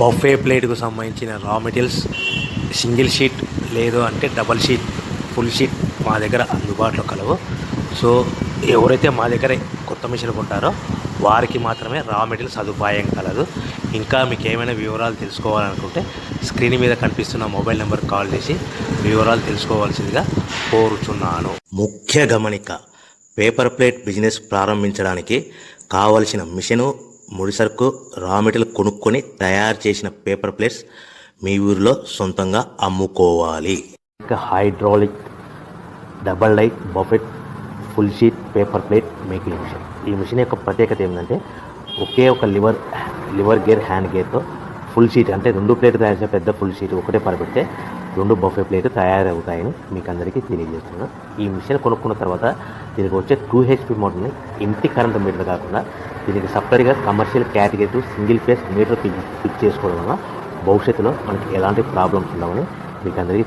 Buffet ప్లేట్కు సంబంధించిన రా materials single sheet లేదు అంటే డబల్ షీట్ ఫుల్ షీట్ మా దగ్గర అందుబాటులో కలవు. సో ఎవరైతే మా దగ్గర కొత్త మిషన్ కొంటారో వారికి మాత్రమే రా మెటీరియల్ సదుపాయం కలదు. ఇంకా మీకు ఏమైనా వివరాలు తెలుసుకోవాలనుకుంటే స్క్రీన్ మీద కనిపిస్తున్న మొబైల్ నెంబర్ కాల్ చేసి వివరాలు తెలుసుకోవాల్సిందిగా కోరుచున్నాను. ముఖ్య గమనిక: పేపర్ ప్లేట్ బిజినెస్ ప్రారంభించడానికి కావలసిన మిషను, ముడిసరుకు, రా మెటీరియల్ కొనుక్కొని తయారు చేసిన పేపర్ ప్లేట్స్ మీ ఊరిలో సొంతంగా అమ్ముకోవాలి. ఇంకా hydraulic, double die, buffet, full sheet paper plate making machine. ఈ మిషన్ యొక్క ప్రత్యేకత ఏంటంటే ఒకే ఒక లివర్ గేర్, హ్యాండ్ గేర్తో ఫుల్ షీట్ అంటే 2 ప్లేట్లు తయారు చేసే పెద్ద ఫుల్ షీట్ ఒకటే పరబెడితే 2 బఫే ప్లేట్ తయారవుతాయని మీకు అందరికీ తెలియజేస్తున్నాను. ఈ మిషన్ కొనుక్కున్న తర్వాత దీనికి వచ్చే 2 HP మోటార్ని ఇంటి కరెంట్ మీటర్ కాకుండా దీనికి సపరేట్గా commercial category single phase metre fix చేసుకోవడం వల్ల భవిష్యత్తులో మనకి ఎలాంటి ప్రాబ్లమ్స్ ఉండవని మీకు అందరికీ